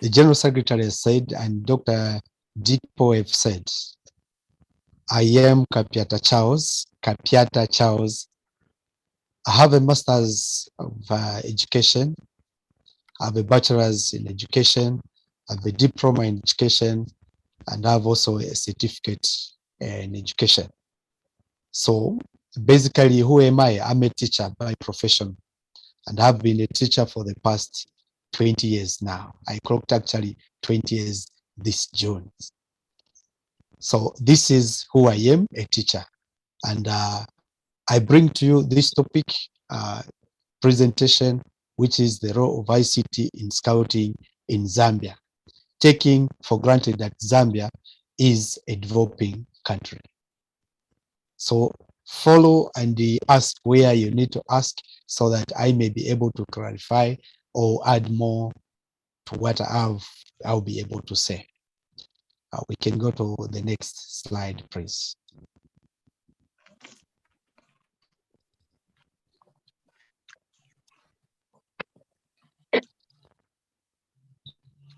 the General Secretary has said, and Dr. Dipo have said, I am Kapiata Charles. I have a master's of education. I have a bachelor's in education. I have a diploma in education, and I have also a certificate in education. So basically, who am I? I'm a teacher by profession, and I've been a teacher for the past 20 years now. I clocked actually 20 years this June. So this is who I am, a teacher. And I bring to you this topic presentation, which is the role of ICT in scouting in Zambia, taking for granted that Zambia is a developing country. So follow and ask where you need to ask so that I may be able to clarify or add more to what I'll be able to say. We can go to the next slide, please.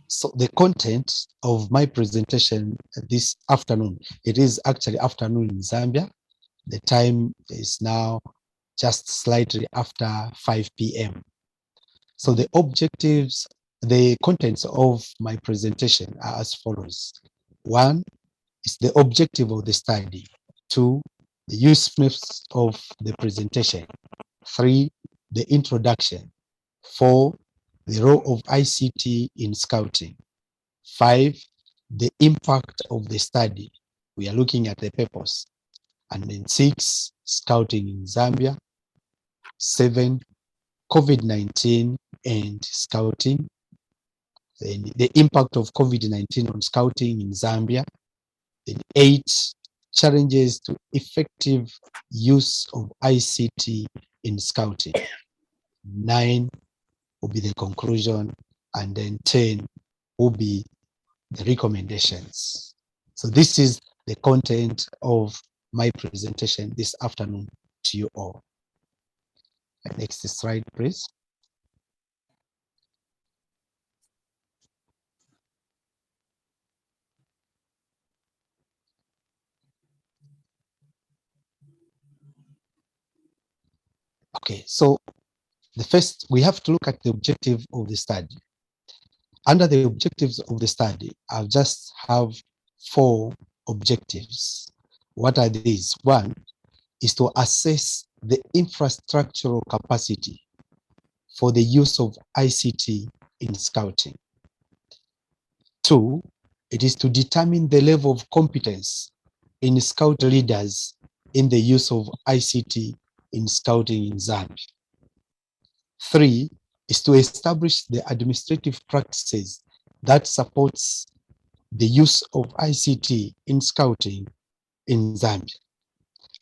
So the content of my presentation this afternoon, it is actually afternoon in Zambia. The time is now just slightly after 5 p.m. So the objectives, the contents of my presentation are as follows. 1 is the objective of the study. 2, the usefulness of the presentation. 3, the introduction. 4, the role of ICT in scouting. 5, the impact of the study. We are looking at the purpose. And then 6, scouting in Zambia. 7, COVID-19 and scouting. Then the impact of COVID-19 on scouting in Zambia. Then 8, challenges to effective use of ICT in scouting. 9 will be the conclusion, and then 10 will be the recommendations. So this is the content of my presentation this afternoon to you all. Next slide, please. Okay, so the first, we have to look at the objective of the study. Under the objectives of the study, I just have 4 objectives. What are these? 1 is to assess the infrastructural capacity for the use of ICT in scouting. 2, it is to determine the level of competence in scout leaders in the use of ICT in scouting in Zambia. 3 is to establish the administrative practices that supports the use of ICT in scouting in Zambia.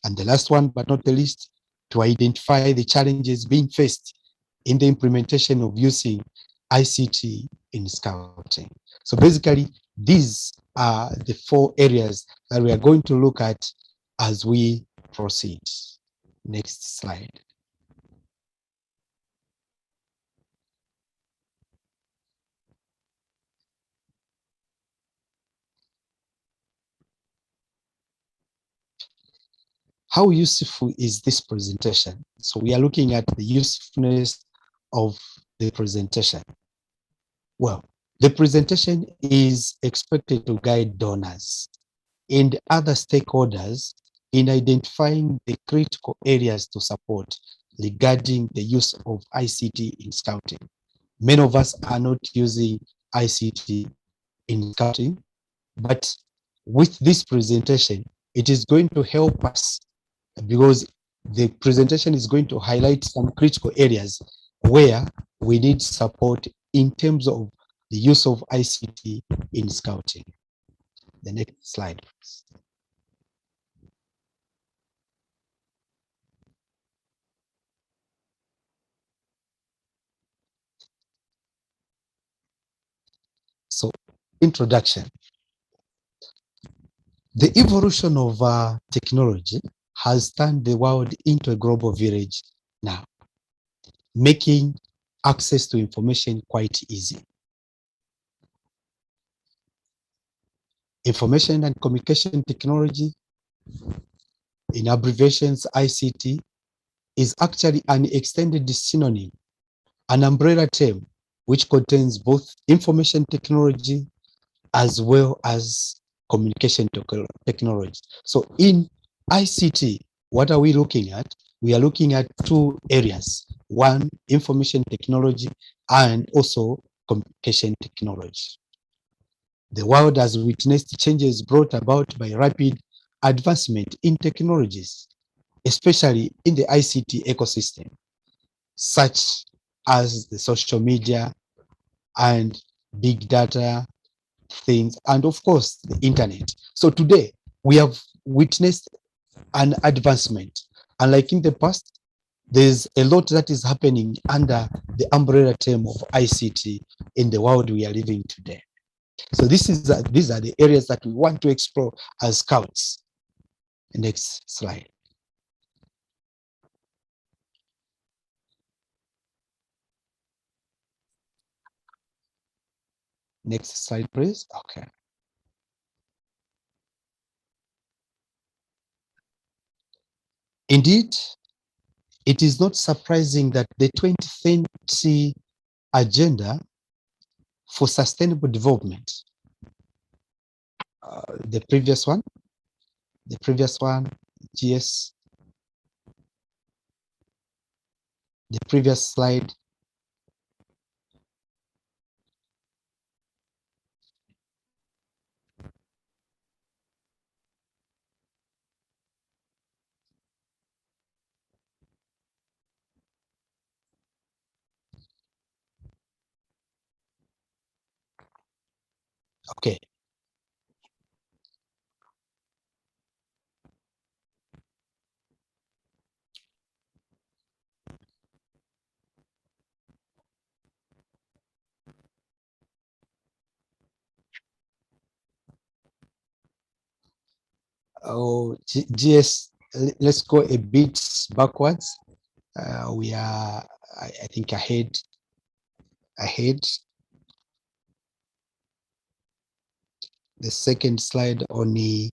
And the last one, but not the least, to identify the challenges being faced in the implementation of using ICT in scouting. So basically, these are the 4 areas that we are going to look at as we proceed. Next slide. How useful is this presentation? So we are looking at the usefulness of the presentation. Well, the presentation is expected to guide donors and other stakeholders in identifying the critical areas to support regarding the use of ICT in scouting. Many of us are not using ICT in scouting, but with this presentation, it is going to help us because the presentation is going to highlight some critical areas where we need support in terms of the use of ICT in scouting. The next slide, please. So, introduction. The evolution of technology has turned the world into a global village now, making access to information quite easy. Information and communication technology, in abbreviations ICT, is actually an extended synonym, an umbrella term which contains both information technology as well as communication technology. So in ICT, what are we looking at? We are looking at two areas. One, information technology, and also communication technology. The world has witnessed changes brought about by rapid advancement in technologies, especially in the ICT ecosystem, such as the social media and big data things, and of course, the internet. So today, we have witnessed an advancement. Unlike in the past, there's a lot that is happening under the umbrella term of ICT in the world we are living today. So these are the areas that we want to explore as scouts. Next slide. Next slide, please. Okay. Indeed, it is not surprising that the 2030 agenda for sustainable development, the previous one, GS, the previous slide. Okay. Oh, GS, let's go a bit backwards. We are, I think, ahead. The second slide on the,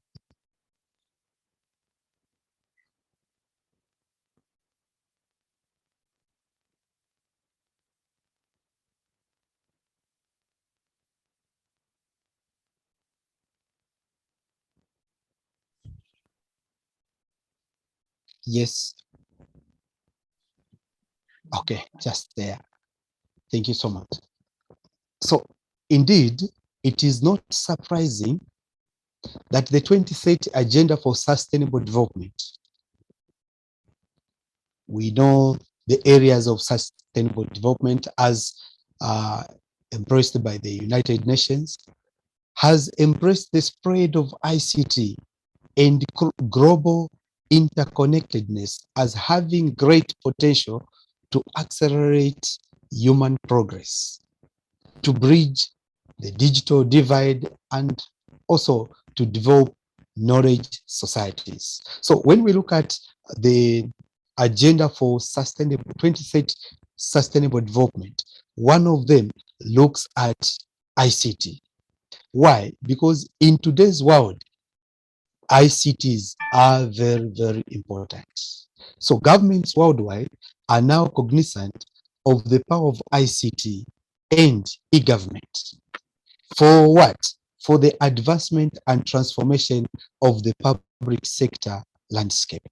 yes. Okay, just there. Thank you so much. So indeed, it is not surprising that the 2030 Agenda for Sustainable Development, we know the areas of sustainable development as embraced by the United Nations, has embraced the spread of ICT and global interconnectedness as having great potential to accelerate human progress, to bridge the digital divide, and also to develop knowledge societies. So when we look at the agenda for sustainable 2030 sustainable development, one of them looks at ICT. Why? Because in today's world, ICTs are very, very important. So governments worldwide are now cognizant of the power of ICT and e-government. For what? For the advancement and transformation of the public sector landscape.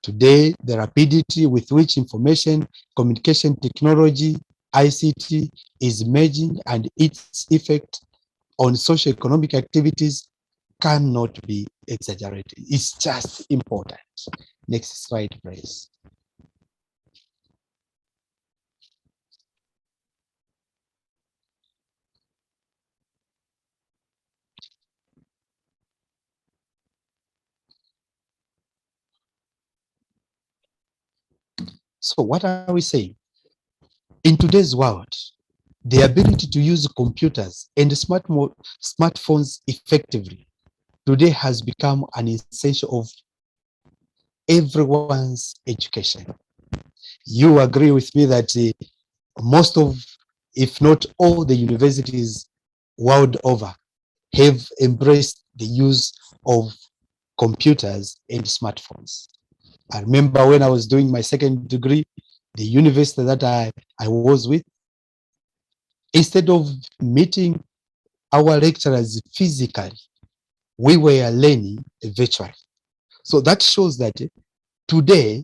Today, the rapidity with which information communication technology, ICT, is merging and its effect on socio-economic activities cannot be exaggerated. It's just important. Next slide, please. So what are we saying? In today's world, the ability to use computers and smartphones effectively today has become an essential of everyone's education. You agree with me that most of, if not all, the universities world over have embraced the use of computers and smartphones. I remember when I was doing my second degree, the university that I was with, instead of meeting our lecturers physically, we were learning virtually. So that shows that today,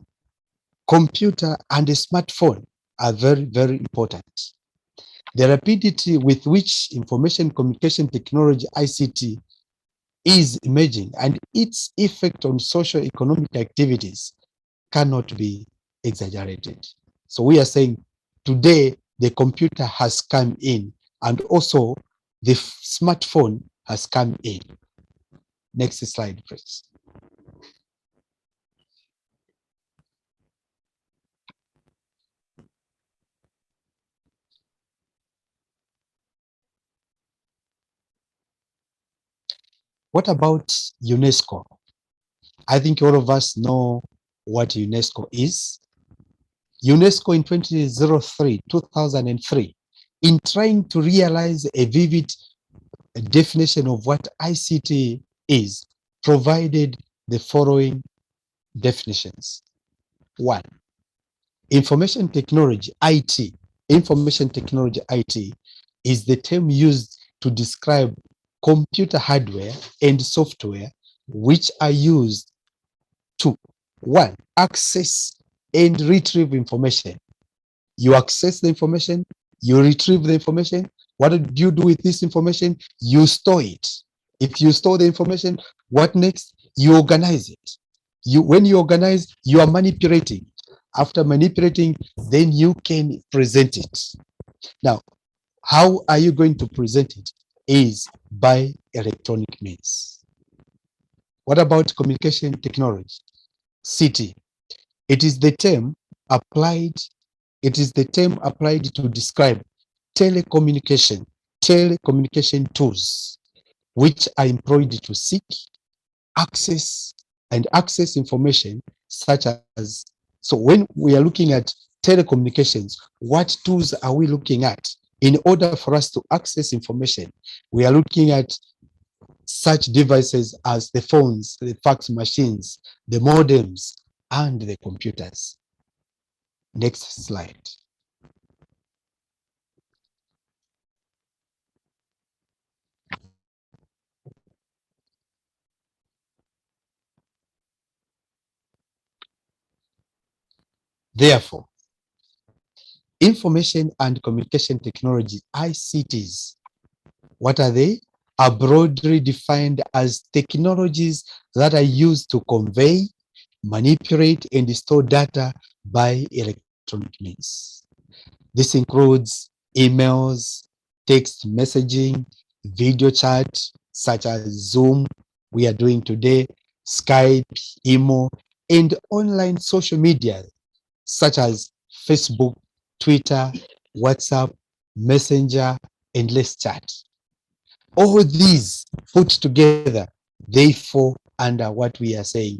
computer and a smartphone are very, very important. The rapidity with which information communication technology, ICT, is emerging and its effect on social economic activities cannot be exaggerated. So we are saying today the computer has come in and also the smartphone has come in. Next slide, please. What about UNESCO? I think all of us know what UNESCO is. UNESCO in 2003, in trying to realize a vivid definition of what ICT is, provided the following definitions. One, information technology, IT. Information technology, IT, is the term used to describe computer hardware and software which are used to, one, access and retrieve information. You access the information, you retrieve the information. What do you do with this information? You store it. If you store the information, what next? You organize it. When you organize, you are manipulating. After manipulating, then you can present it. Now, how are you going to present it? Is by electronic means. What about communication technology? CT. It is the term applied to describe telecommunication, telecommunication tools, which are employed to seek, access, and access information such as, so when we are looking at telecommunications, what tools are we looking at? In order for us to access information, we are looking at such devices as the phones, the fax machines, the modems, and the computers. Next slide. Therefore, information and communication technology, ICTs, what are they? Are broadly defined as technologies that are used to convey, manipulate, and store data by electronic means. This includes emails, text messaging, video chat, such as Zoom, we are doing today, Skype, email, and online social media, such as Facebook, Twitter, WhatsApp, Messenger, and Let's Chat. All these put together, they fall under what we are saying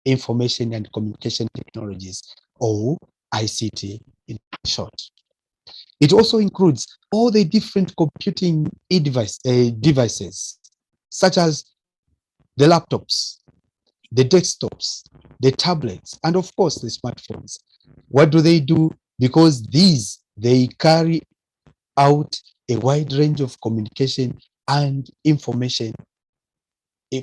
information and communication technologies, or ICT in short. It also includes all the different computing devices, such as the laptops, the desktops, the tablets, and of course the smartphones. What do they do? Because they carry out a wide range of communication and information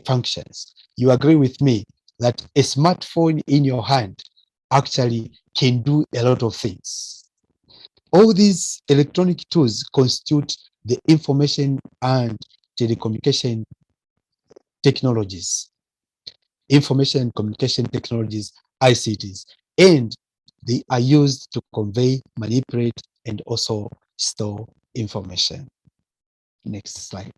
functions. You agree with me that a smartphone in your hand actually can do a lot of things. All these electronic tools constitute the information and telecommunication technologies, information and communication technologies, ICTs, and they are used to convey, manipulate, and also store information. Next slide.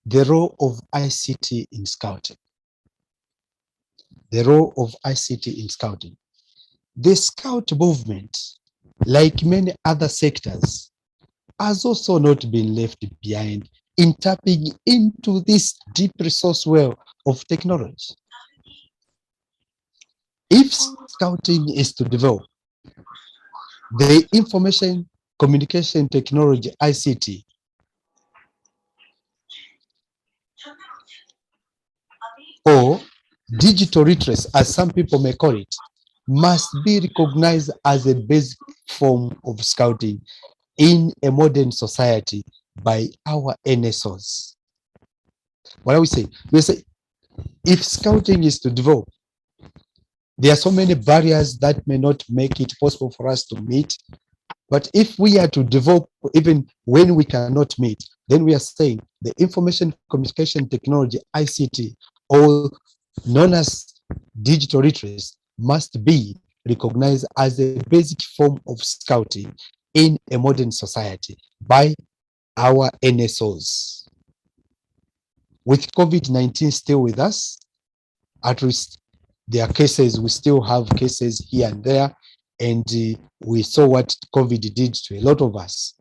The role of ICT in scouting. the role of ICT in scouting. The scout movement, like many other sectors, has also not been left behind in tapping into this deep resource well of technology. If scouting is to develop, the information communication technology ICT or digital literacy, as some people may call it, must be recognized as a basic form of scouting in a modern society by our NSOs. What are we saying? We say if scouting is to develop, there are so many barriers that may not make it possible for us to meet. But if we are to develop, even when we cannot meet, then we are saying the information communication technology, ICT, or known as digital literacy, must be recognized as a basic form of scouting in a modern society by our NSOs. With COVID-19 still with us, at least there are cases, we still have cases here and there, and we saw what COVID did to a lot of us.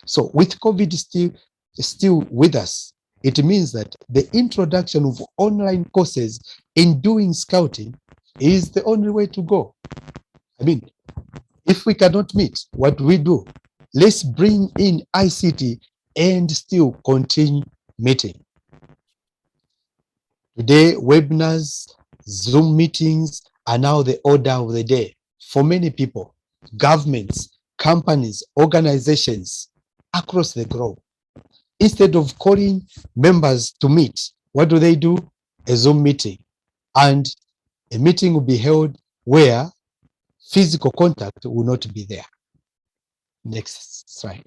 So with COVID still with us, it means that the introduction of online courses in doing scouting is the only way to go. I mean, if we cannot meet, what do we do? Let's bring in ICT and still continue meeting. Today, webinars, Zoom meetings are now the order of the day for many people, governments, companies, organizations across the globe. Instead of calling members to meet, what do? A Zoom meeting. And a meeting will be held where physical contact will not be there. Next slide.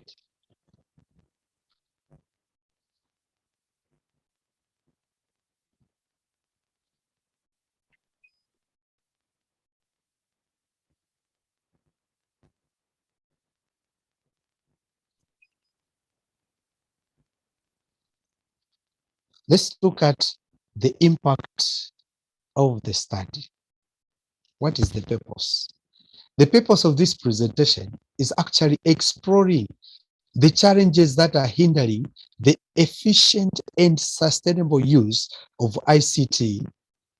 Let's look at the impact of the study. What is the purpose? The purpose of this presentation is actually exploring the challenges that are hindering the efficient and sustainable use of ICT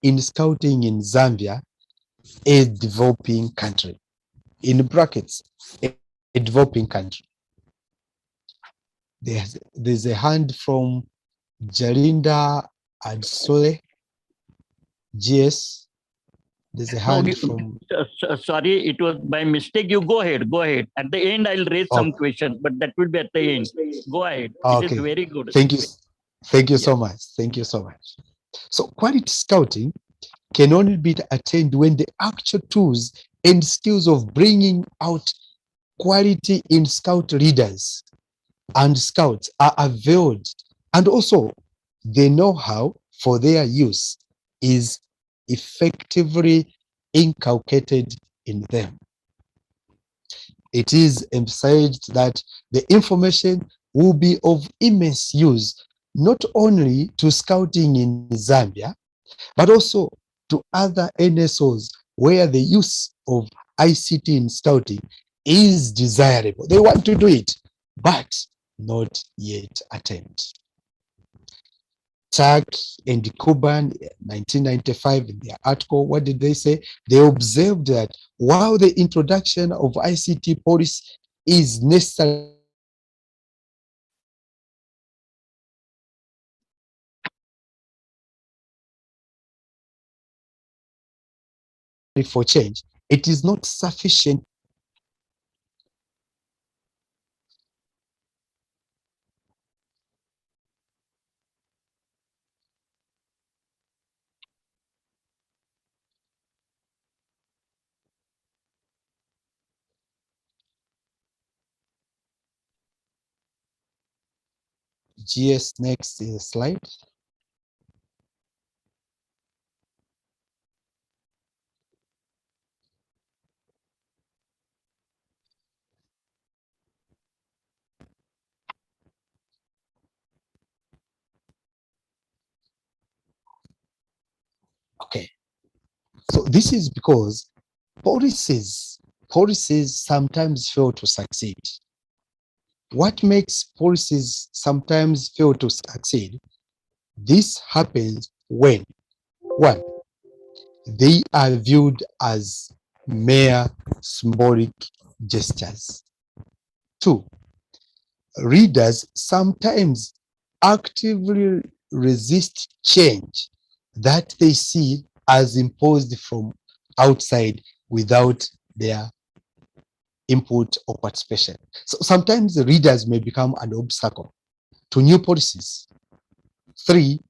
in scouting in Zambia, a developing country. In brackets, a developing country. There's a hand from Jalinda Adsole, GS. There's a hand from... Sorry, it was by mistake. You go ahead. Go ahead. At the end, I'll raise some questions, but that will be at the end. Go ahead. Okay. It is very good. Thank you. Thank you so much. Thank you so much. So quality scouting can only be attained when the actual tools and skills of bringing out quality in scout leaders and scouts are availed, and also the know-how for their use is effectively inculcated in them. It is emphasized that the information will be of immense use not only to scouting in Zambia, but also to other NSOs where the use of ICT in scouting is desirable. They want to do it, but not yet attempt. Turk and Kuban, 1995, in their article, what did they say? They observed that while the introduction of ICT policy is necessary for change, it is not sufficient. GS, next slide. Okay. So this is because policies sometimes fail to succeed. What makes policies sometimes fail to succeed? This happens when, one, they are viewed as mere symbolic gestures. Two, readers sometimes actively resist change that they see as imposed from outside without their input or participation. So sometimes the readers may become an obstacle to new policies. Three,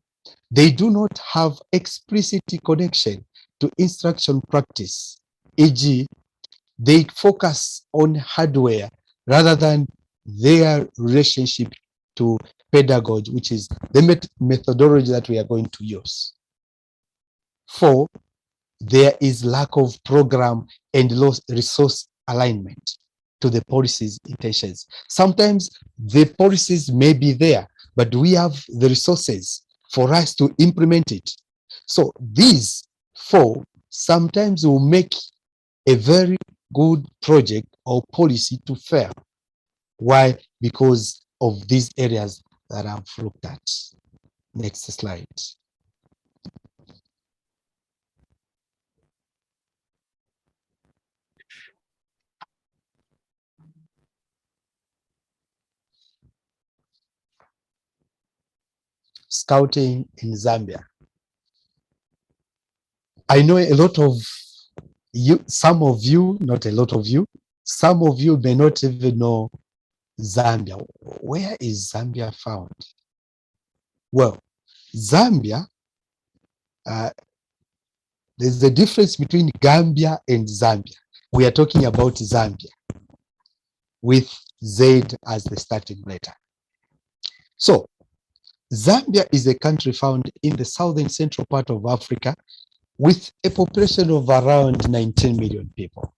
they do not have explicit connection to instruction practice, e.g., they focus on hardware rather than their relationship to pedagogy, which is the methodology that we are going to use. Four, there is lack of program and resource alignment to the policy's intentions. Sometimes the policies may be there, but we have the resources for us to implement it. So these four sometimes will make a very good project or policy to fail. Why? Because of these areas that I've looked at. Next slide. Scouting in Zambia. I know a lot of you, some of you, not a lot of you, some of you may not even know Zambia. Where is Zambia found? Well, Zambia, there's a difference between Gambia and Zambia. We are talking about Zambia with Z as the starting letter. So, Zambia is a country found in the southern central part of Africa with a population of around 19 million people.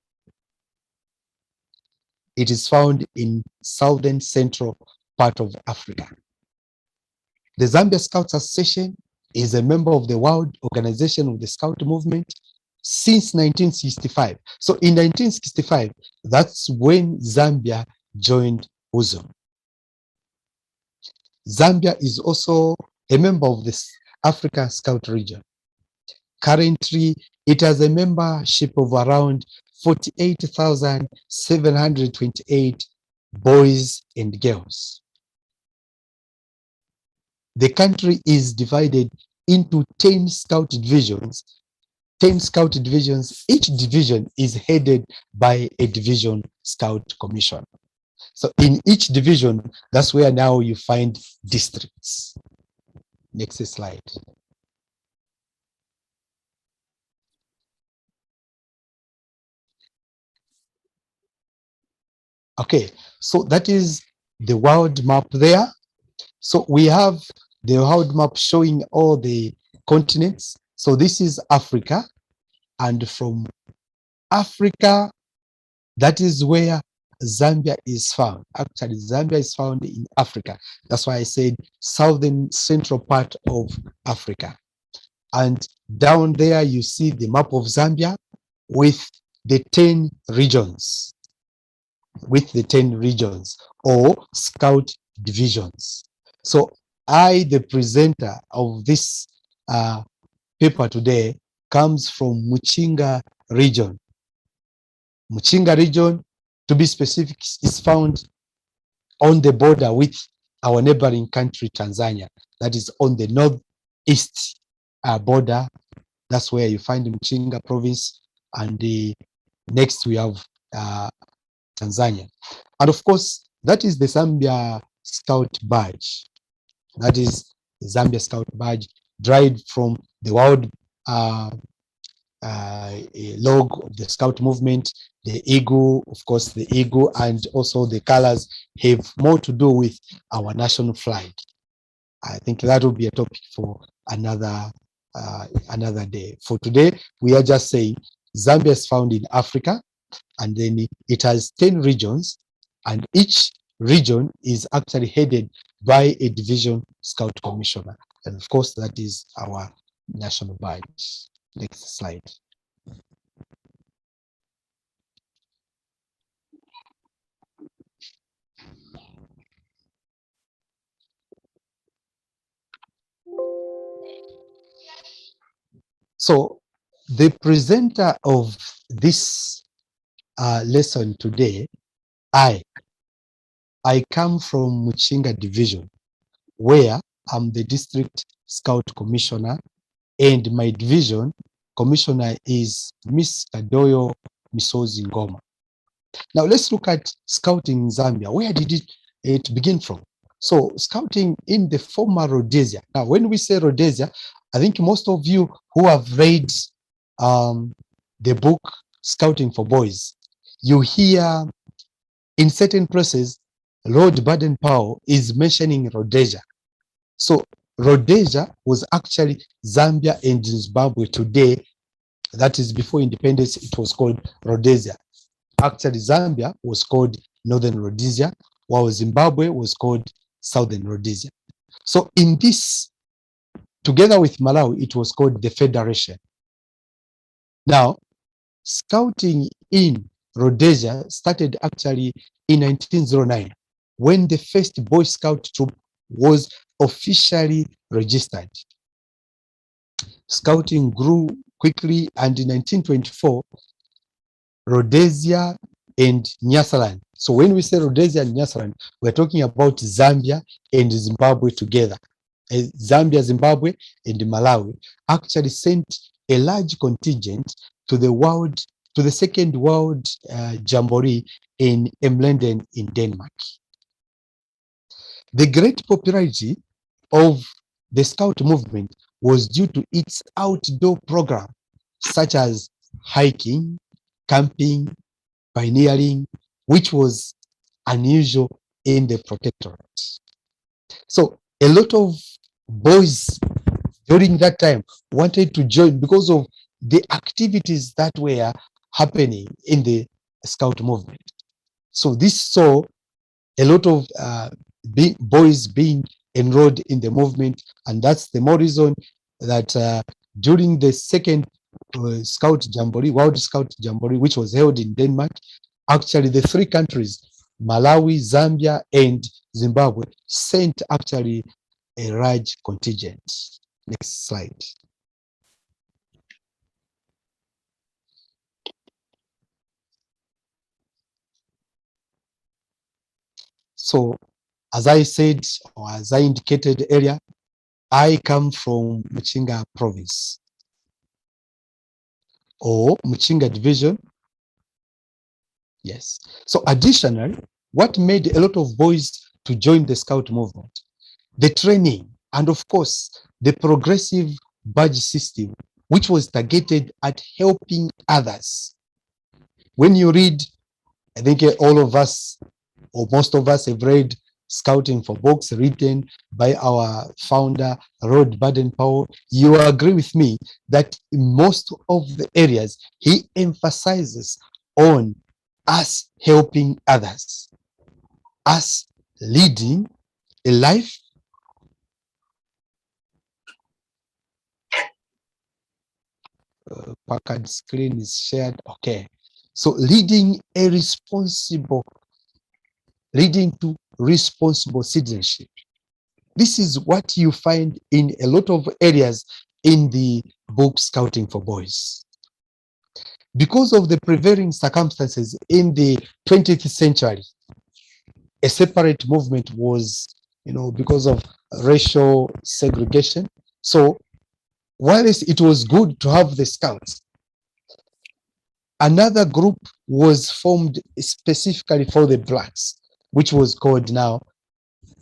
It is found in southern central part of Africa. The Zambia Scouts Association is a member of the World Organization of the Scout Movement since 1965. So in 1965, that's when Zambia joined UZUM. Zambia is also a member of the Africa Scout region. Currently, it has a membership of around 48,728 boys and girls. The country is divided into 10 scout divisions. 10 scout divisions. Each division is headed by a division scout commission. So in each division, that's where now you find districts. Next slide. Okay, so that is the world map there. So we have the world map showing all the continents. So this is Africa, and from Africa, that is where Zambia is found. Actually, Zambia is found in Africa. That's why I said southern central part of Africa. And down there, you see the map of Zambia with the 10 regions, or scout divisions. So I, the presenter of this paper today, comes from Muchinga region. Muchinga region, to be specific, is found on the border with our neighboring country, Tanzania. That is on the northeast border. That's where you find the Muchinga province. And next we have Tanzania. And of course, that is the Zambia Scout badge. That is the Zambia Scout badge, derived from the world log of the Scout movement, the eagle, of course, the eagle, and also the colors have more to do with our national flag. I think that will be a topic for another day. For today, we are just saying Zambia is found in Africa, and then it has 10 regions, and each region is actually headed by a division scout commissioner. And of course, that is our national badge. Next slide. So the presenter of this lesson today, I come from Muchinga Division, where I'm the District Scout Commissioner, and my division commissioner is Miss Kadoyo Misozi Ngoma. Now let's look at scouting in Zambia. Where did it begin from? So scouting in the former Rhodesia. Now when we say Rhodesia, I think most of you who have read the book Scouting for Boys, you hear in certain places, Lord Baden-Powell is mentioning Rhodesia. So Rhodesia was actually Zambia and Zimbabwe today. That is before independence, it was called Rhodesia. Actually, Zambia was called Northern Rhodesia, while Zimbabwe was called Southern Rhodesia. So in this, together with Malawi, it was called the Federation. Now, scouting in Rhodesia started actually in 1909, when the first Boy Scout troop was officially registered. Scouting grew quickly, and in 1924, Rhodesia and Nyasaland. So when we say Rhodesia and Nyasaland, we're talking about Zambia and Zimbabwe together. Zambia, Zimbabwe, and Malawi actually sent a large contingent to the Second World Jamboree in Emlanden in Denmark. The great popularity of the Scout movement was due to its outdoor program, such as hiking, camping, pioneering, which was unusual in the protectorate. So a lot of boys during that time wanted to join because of the activities that were happening in the Scout movement. So this saw a lot of boys being enrolled in the movement, and that's the more reason that during the second Scout Jamboree, World Scout Jamboree, which was held in Denmark, actually the three countries, Malawi, Zambia, and Zimbabwe, sent actually a large contingent. Next slide. So, as I said, or as I indicated earlier, I come from Muchinga province, or Muchinga division. Yes. So additionally, what made a lot of boys to join the Scout movement? The training, and of course, the progressive badge system, which was targeted at helping others. When you read, I think all of us, or most of us, have read Scouting for Books written by our founder, Lord Baden-Powell. You agree with me that in most of the areas, he emphasizes on us helping others, us leading a life Packard screen is shared. Okay. So leading to responsible citizenship. This is what you find in a lot of areas in the book Scouting for Boys. Because of the prevailing circumstances in the 20th century, a separate movement was, because of racial segregation. So whilst it was good to have the Scouts, another group was formed specifically for the blacks, which was called now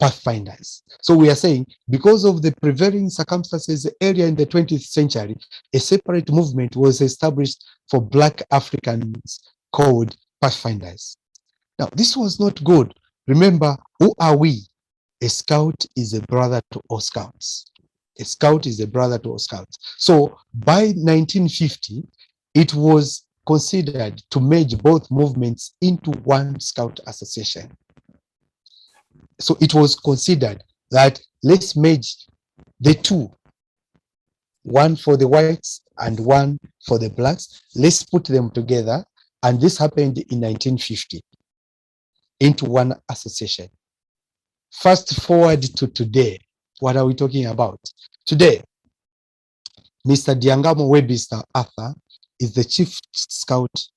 Pathfinders. So we are saying, because of the prevailing circumstances earlier in the 20th century, a separate movement was established for Black Africans called Pathfinders. Now, this was not good. Remember, who are we? A Scout is a brother to all Scouts. A Scout is a brother to all Scouts. So by 1950, it was considered to merge both movements into one Scout association. So it was considered that let's merge the two, one for the whites and one for the blacks. Let's put them together. And this happened in 1950 into one association. Fast forward to today. What are we talking about? Today, Mr. Diangamo Webster Arthur is the Chief Scout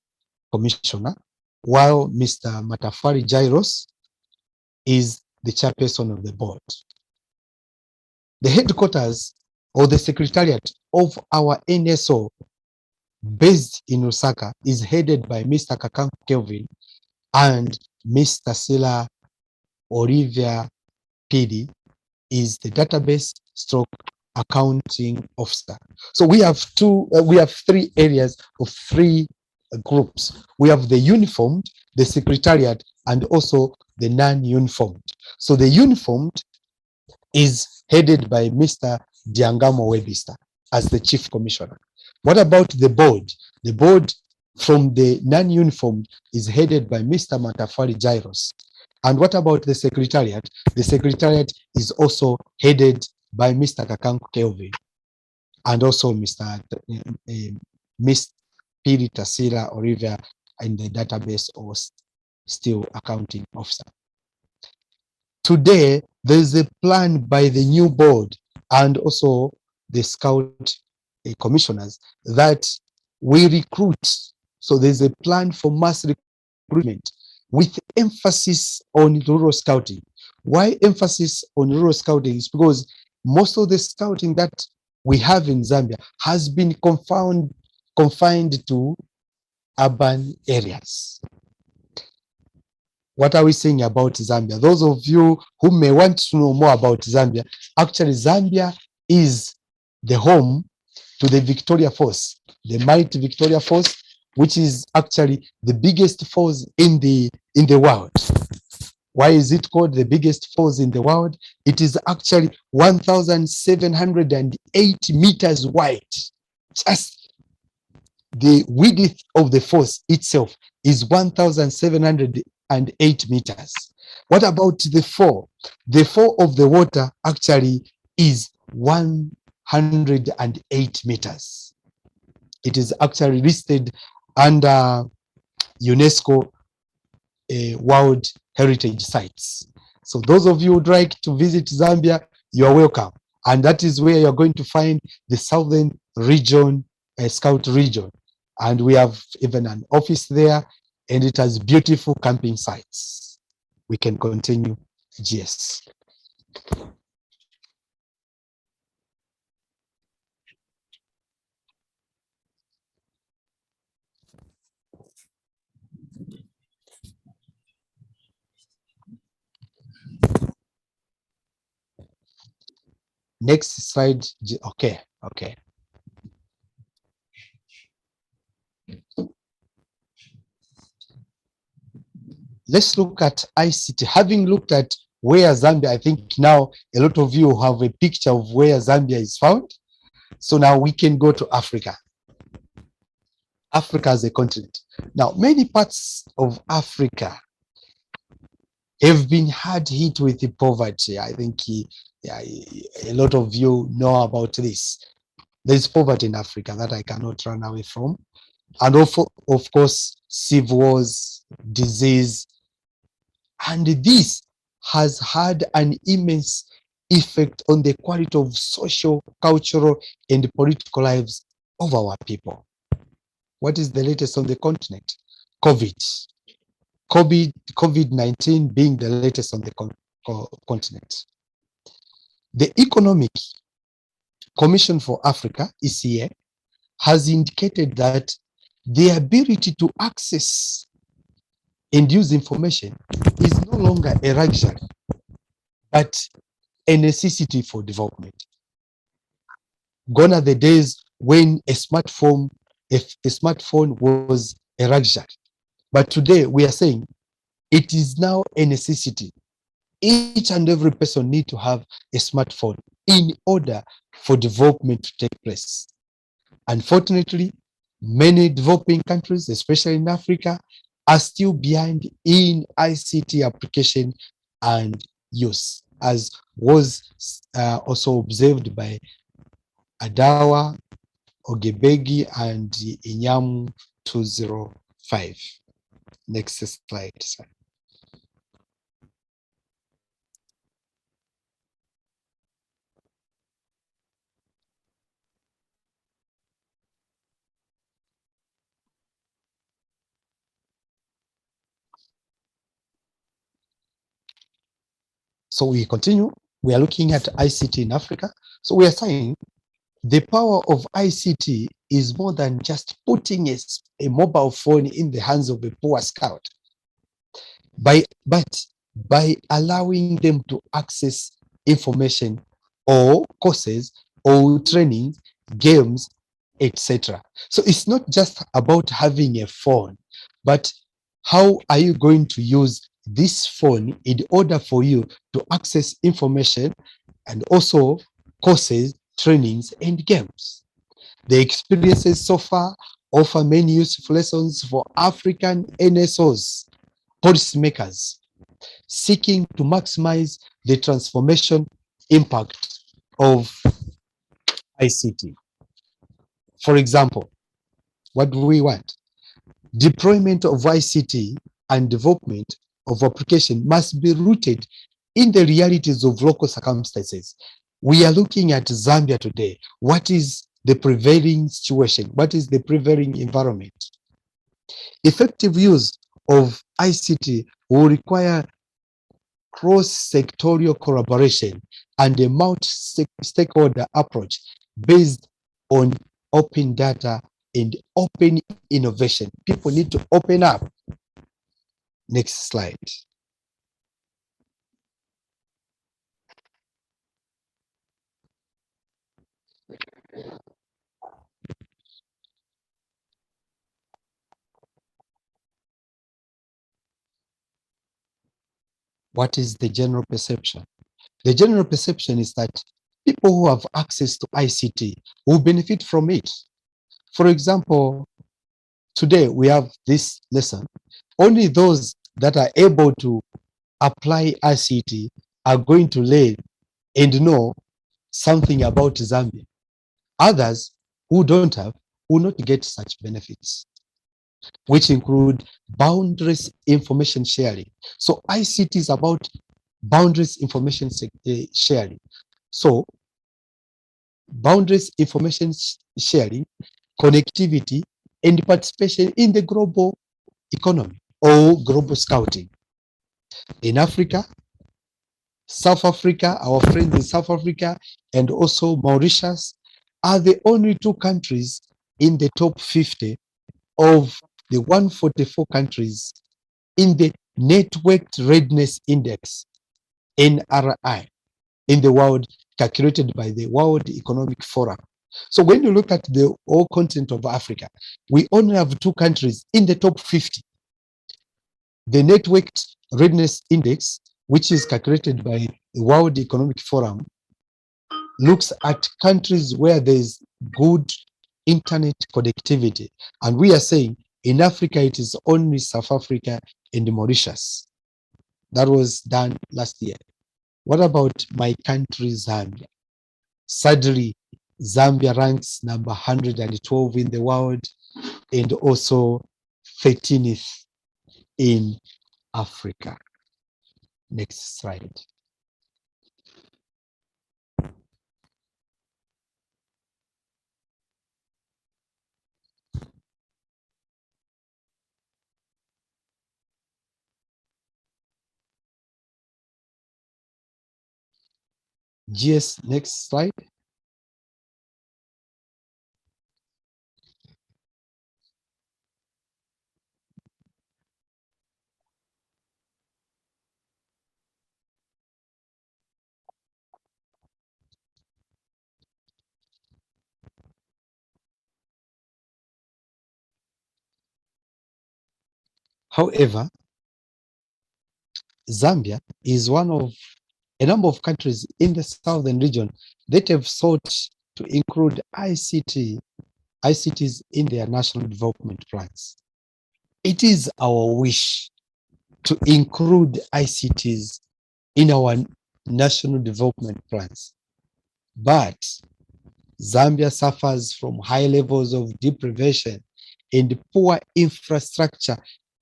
Commissioner, while Mr. Matafari Jairos is the chairperson of the board. The headquarters or the secretariat of our NSO based in Osaka is headed by Mr. Kakanku Kelvin and Mr. Sila Olivia PD is the database stroke accounting officer. So we have three areas of three groups. We have the uniformed, the secretariat, and also the non-uniformed. So the uniformed is headed by Mr. Diangamo Webster as the chief commissioner. What about the board? The board from the non-uniformed is headed by Mr. Matafari Jairos. And what about the secretariat? The secretariat is also headed by Mr. Kakanku Kelvin and also Miss Piri Tasira Olivia in the database or still accounting officer. Today, there is a plan by the new board and also the scout commissioners that we recruit. So there's a plan for mass recruitment with emphasis on rural scouting. Why emphasis on rural scouting? Is because most of the scouting that we have in Zambia has been confined to urban areas. What are we saying about Zambia? Those of you who may want to know more about Zambia, actually Zambia is the home to the Victoria Falls, the mighty Victoria Falls, which is actually the biggest falls in the world. Why is it called the biggest falls in the world? It is actually 1,708 meters wide. Just the width of the falls itself is 1,708 meters. What about the fall? The fall of the water actually is 108 meters. It is actually listed under UNESCO World Heritage Sites. So those of you who would like to visit Zambia, you are welcome. And that is where you're going to find the Southern Region, Scout Region. And we have even an office there, and it has beautiful camping sites. We can continue, GS. Next slide. Okay, okay. Let's look at ICT. Having looked at where Zambia, I think now a lot of you have a picture of where Zambia is found. So now we can go to Africa. Africa as a continent. Now, many parts of Africa have been hard hit with the poverty. I think a lot of you know about this. There's poverty in Africa that I cannot run away from. And also, of course, civil wars, disease. And this has had an immense effect on the quality of social, cultural, and political lives of our people. What is the latest on the continent? COVID-19 being the latest on the continent. The Economic Commission for Africa, ECA, has indicated that the ability to access and use information is no longer a luxury, but a necessity for development. Gone are the days when a smartphone was a luxury. But today we are saying it is now a necessity. Each and every person needs to have a smartphone in order for development to take place. Unfortunately, many developing countries, especially in Africa, are still behind in ICT application and use, as was also observed by Adawa, Ogebegi, and Inyamu 205. Next slide, sir. So we continue. We are looking at ICT in Africa. So we are saying the power of ICT is more than just putting a mobile phone in the hands of a poor scout, but by allowing them to access information or courses or training, games, etc. So it's not just about having a phone, but how are you going to use this phone in order for you to access information and also courses, trainings, and games. The experiences so far offer many useful lessons for African NSOs, policymakers, seeking to maximize the transformation impact of ICT. For example, what do we want? Deployment of ICT and development of application must be rooted in the realities of local circumstances. We are looking at Zambia today. What is the prevailing situation? What is the prevailing environment? Effective use of ICT will require cross-sectorial collaboration and a multi-stakeholder approach based on open data and open innovation. People need to open up. Next slide. What is the general perception? The general perception is that people who have access to ICT will benefit from it. For example, today we have this lesson. Only those that are able to apply ICT are going to learn and know something about Zambia. Others who don't have will not get such benefits, which include boundaries information sharing. So ICT is about boundaries information sharing. So boundaries information sharing, connectivity, and participation in the global economy or global scouting. In Africa, South Africa, our friends in South Africa, and also Mauritius are the only two countries in the top 50 of the 144 countries in the Networked Readiness Index, NRI, in the world, calculated by the World Economic Forum. So when you look at the whole continent of Africa, we only have two countries in the top 50. The Networked Readiness Index, which is calculated by the World Economic Forum, looks at countries where there is good internet connectivity. And we are saying in Africa, it is only South Africa and Mauritius. That was done last year. What about my country, Zambia? Sadly, Zambia ranks number 112 in the world and also 13th in Africa. Next slide. GS, next slide. However, Zambia is one of a number of countries in the southern region that have sought to include ICTs in their national development plans. It is our wish to include ICTs in our national development plans, but Zambia suffers from high levels of deprivation and poor infrastructure,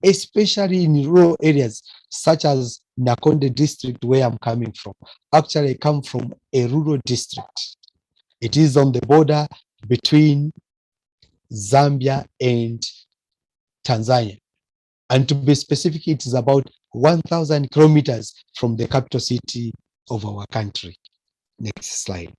especially in rural areas such as Nakonde district, where I'm coming from. Actually, I come from a rural district. It is on the border between Zambia and Tanzania. And to be specific, it is about 1,000 kilometers from the capital city of our country. Next slide.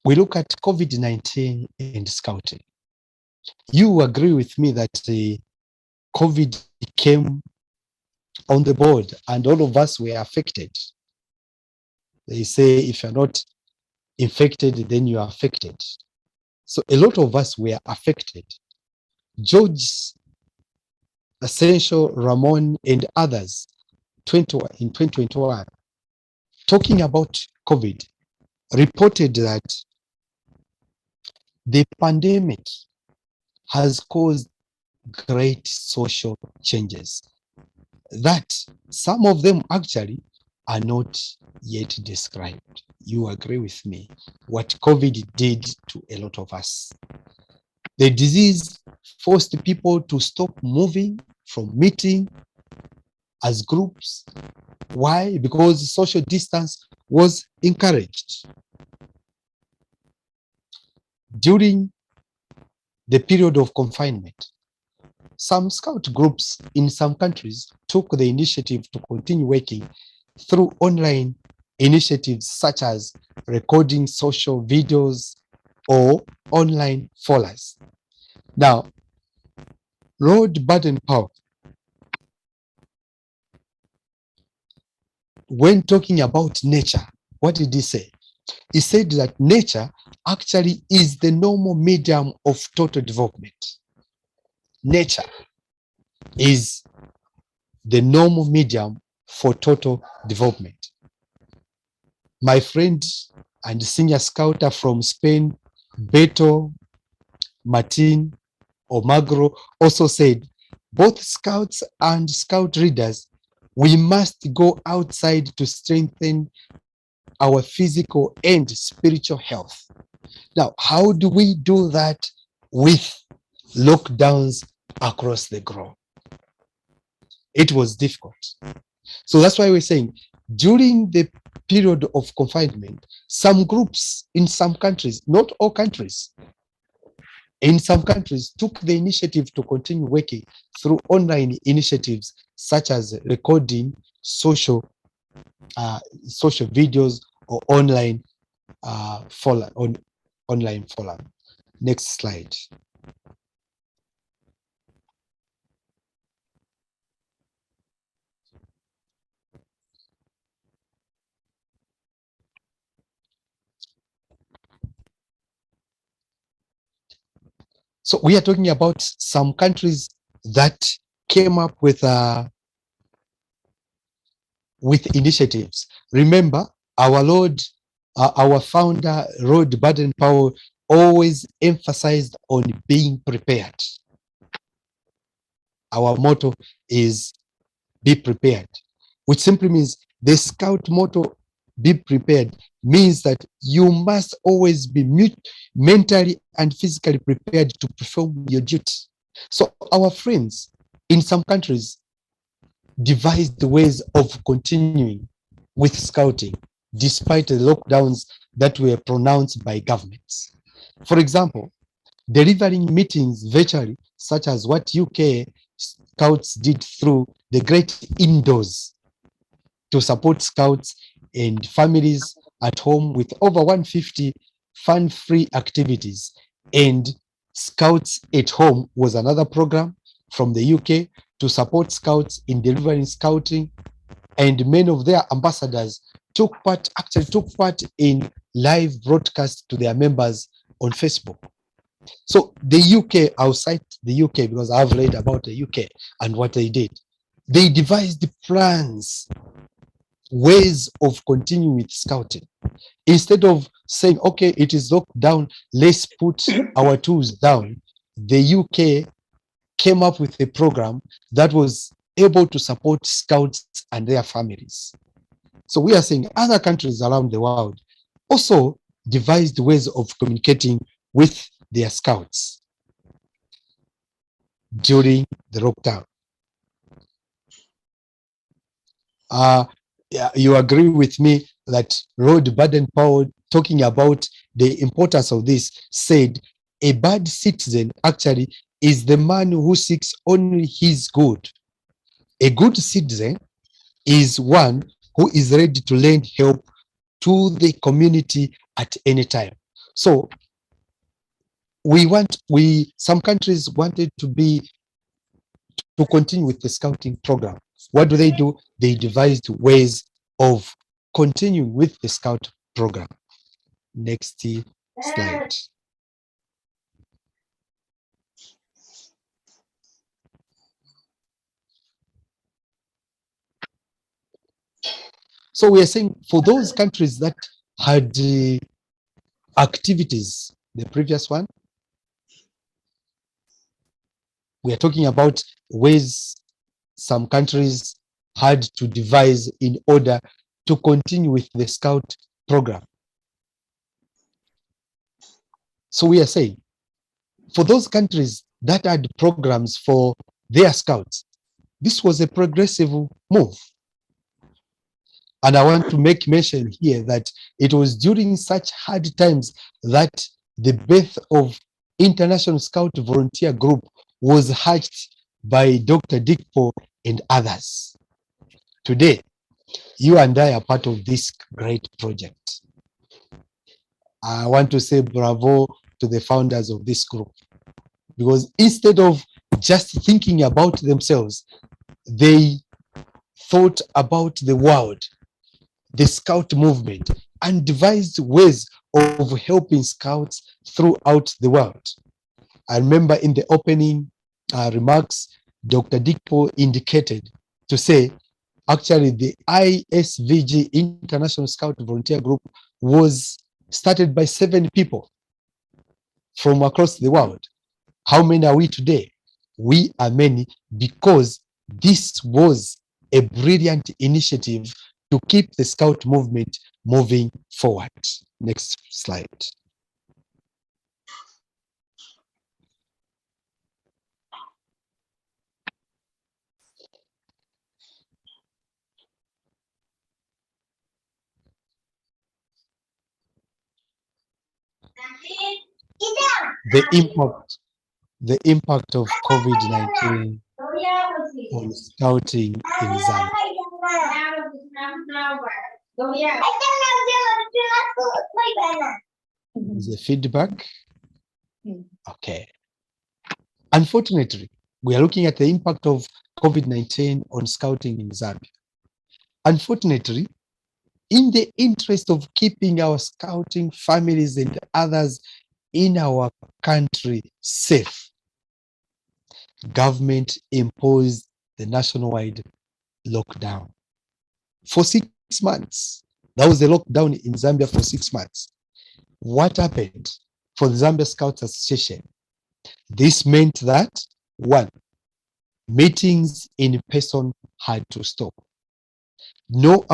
We look at COVID-19 and scouting. You agree with me that COVID came on the board and all of us were affected. They say if you're not infected, then you are affected. So a lot of us were affected. George, Essential, Ramon, and others in 2021, talking about COVID, reported that the pandemic has caused great social changes that some of them actually are not yet described. You agree with me what COVID did to a lot of us. The disease forced people to stop moving from meeting as groups. Why? Because social distance was encouraged. During the period of confinement, some scout groups in some countries took the initiative to continue working through online initiatives such as recording social videos or online forums. Now, Lord Baden-Powell, when talking about nature, what did he say? He said that nature actually is the normal medium of total development. Nature is the normal medium for total development. My friend and senior scouter from Spain, Beto Martin Omagro, also said, both scouts and scout leaders, we must go outside to strengthen our physical and spiritual health. Now, how do we do that with lockdowns across the globe? It was difficult. So that's why we're saying during the period of confinement, some groups in some countries, not all countries, in some countries took the initiative to continue working through online initiatives such as recording social videos or online online forum. Next slide. So we are talking about some countries that came up with initiatives. Remember, our founder, Lord Baden-Powell, always emphasized on being prepared. Our motto is be prepared, which simply means the scout motto, be prepared, means that you must always be mentally and physically prepared to perform your duty. So our friends in some countries devised ways of continuing with scouting despite the lockdowns that were pronounced by governments. For example, delivering meetings virtually, such as what UK scouts did through the Great Indoors to support scouts and families at home with over 150 fun-free activities. And Scouts at Home was another program from the UK to support scouts in delivering scouting, and many of their ambassadors took part in live broadcast to their members on Facebook. So the UK, I'll cite the UK because I've read about the UK and what they did. They devised plans, ways of continuing with scouting. Instead of saying, okay, it is locked down, let's put our tools down, the UK came up with a program that was able to support scouts and their families. So we are saying other countries around the world also devised ways of communicating with their scouts during the lockdown. Yeah, you agree with me that Lord Baden-Powell, talking about the importance of this, said a bad citizen actually is the man who seeks only his good. A good citizen is one who is ready to lend help to the community at any time. So some countries wanted to continue with the scouting program. What do? They devised ways of continuing with the scout program. Next slide. So we are saying for those countries that had activities, the previous one, we are talking about ways some countries had to devise in order to continue with the scout program. So we are saying for those countries that had programs for their scouts, this was a progressive move. And I want to make mention here that it was during such hard times that the birth of International Scout Volunteer Group was hatched by Dr. Dikpo and others. Today, you and I are part of this great project. I want to say bravo to the founders of this group, because instead of just thinking about themselves, they thought about the world, the scout movement, and devised ways of helping scouts throughout the world. I remember in the opening remarks, Dr. Dikpo indicated to say, actually, the ISVG, International Scout Volunteer Group, was started by 7 people from across the world. How many are we today? We are many because this was a brilliant initiative to keep the scout movement moving forward. Next slide. The impact of COVID-19 on scouting in Zambia. The feedback. Okay. Unfortunately, we are looking at the impact of COVID-19 on scouting in Zambia. Unfortunately, in the interest of keeping our scouting families and others in our country safe, government imposed the nationwide lockdown for 6 months. That was the lockdown in Zambia for 6 months. What happened for the Zambia Scouts Association? This meant that, one, meetings in person had to stop. No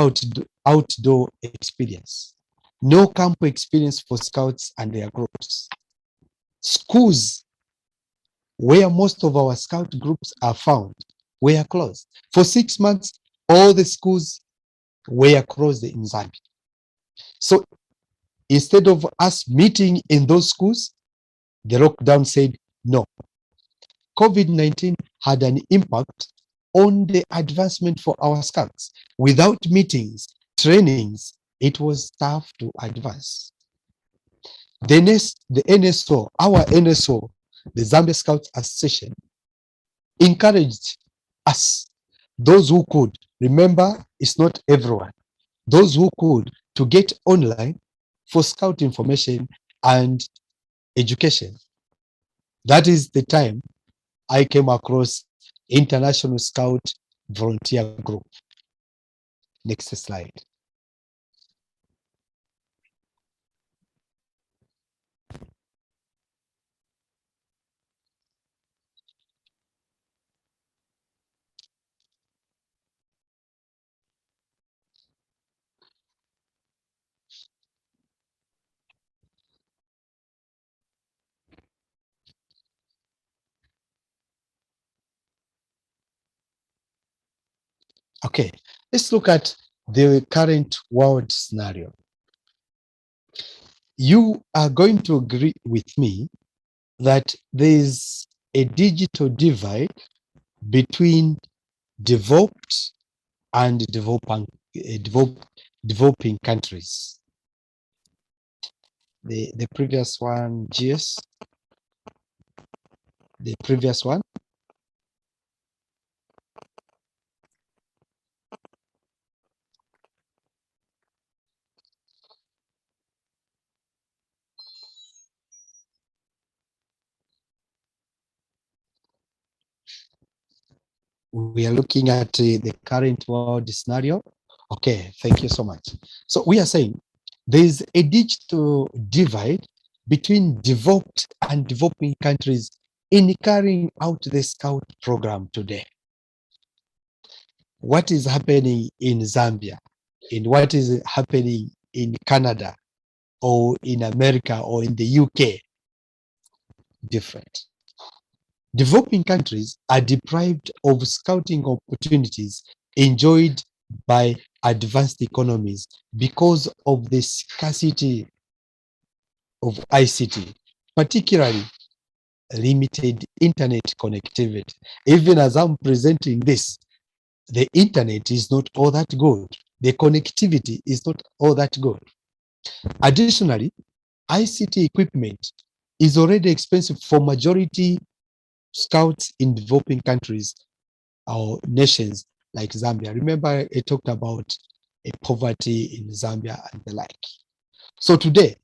outdoor experience. No camp experience for scouts and their groups. Schools, where most of our scout groups are found, were closed. For 6 months, all the schools were closed in Zambia. So instead of us meeting in those schools, the lockdown said no. COVID-19 had an impact on the advancement for our scouts. Without meetings, trainings, it was tough to advance. The NSO, our NSO, the Zambia Scouts Association, encouraged us, those who could, remember, it's not everyone, those who could, to get online for scout information and education. That is the time I came across International Scout Volunteer Group. Next slide. Okay, let's look at the current world scenario. You are going to agree with me that there is a digital divide between developed and developing countries. The previous one, GS, the previous one. We are looking at the current world scenario. Okay, thank you so much. So we are saying there is a digital divide between developed and developing countries in carrying out the Scout program today. What is happening in Zambia, in what is happening in Canada or in America or in the UK, different. Developing countries are deprived of scouting opportunities enjoyed by advanced economies because of the scarcity of ICT, particularly limited internet connectivity. Even as I'm presenting this, the internet is not all that good. The connectivity is not all that good. Additionally, ICT equipment is already expensive for majority scouts in developing countries or nations like Zambia. Remember, I talked about poverty in Zambia and the like. So today,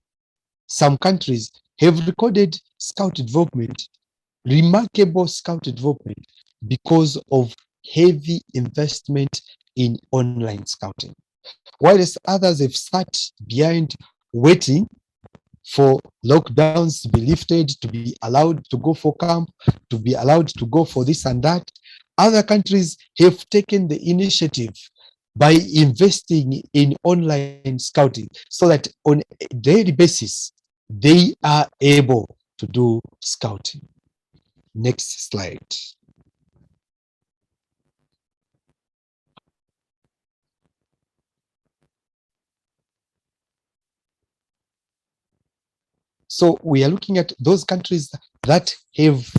some countries have recorded scout development, remarkable scout development, because of heavy investment in online scouting. Whilst others have sat behind waiting for lockdowns to be lifted, to be allowed to go for camp, to be allowed to go for this and that. Other countries have taken the initiative by investing in online scouting so that on a daily basis, they are able to do scouting. Next slide. So we are looking at those countries that have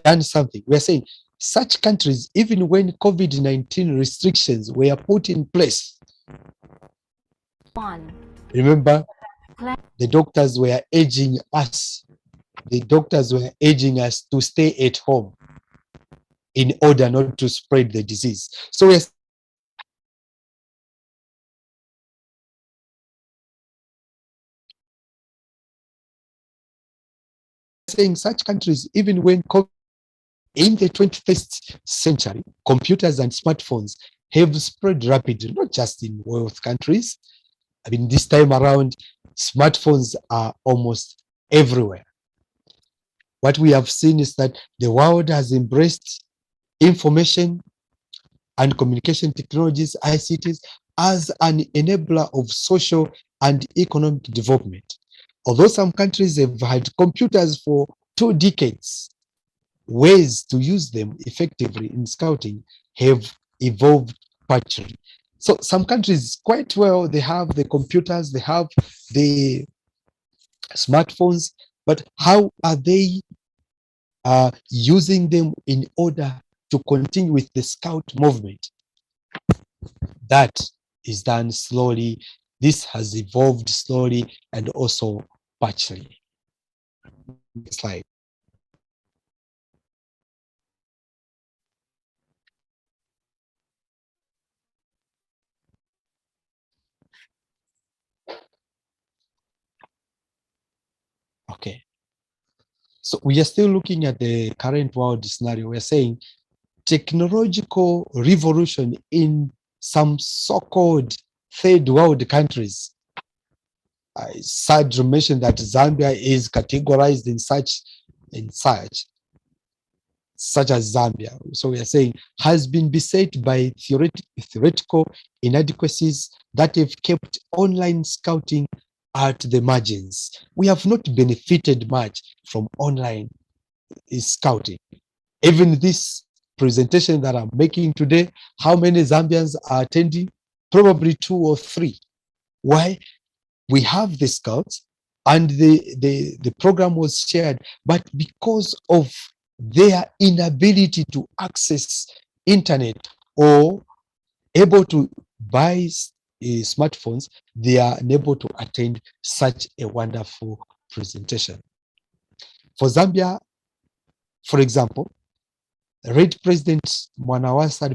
done something. We are saying such countries, even when COVID-19 restrictions were put in place, remember, the doctors were urging us, to stay at home in order not to spread the disease. So we're saying such countries, even when in the 21st century, computers and smartphones have spread rapidly, not just in wealth countries. I mean, this time around, smartphones are almost everywhere. What we have seen is that the world has embraced information and communication technologies, ICTs, as an enabler of social and economic development. Although some countries have had computers for 2 decades, ways to use them effectively in scouting have evolved partially. So some countries quite well, they have the computers, they have the smartphones, but how are they using them in order to continue with the scout movement? That is done slowly. This has evolved slowly and also partially. Next slide. Okay. So we are still looking at the current world scenario. We're saying technological revolution in some so-called third world countries. It's sad to mention that Zambia is categorized in such as Zambia. So we are saying has been beset by theoretical inadequacies that have kept online scouting at the margins. We have not benefited much from online scouting. Even this presentation that I'm making today, how many Zambians are attending? Probably 2 or 3. Why? We have the scouts and the program was shared, but because of their inability to access internet or able to buy smartphones, they are unable to attend such a wonderful presentation. For Zambia, for example, Red President Mwanawasa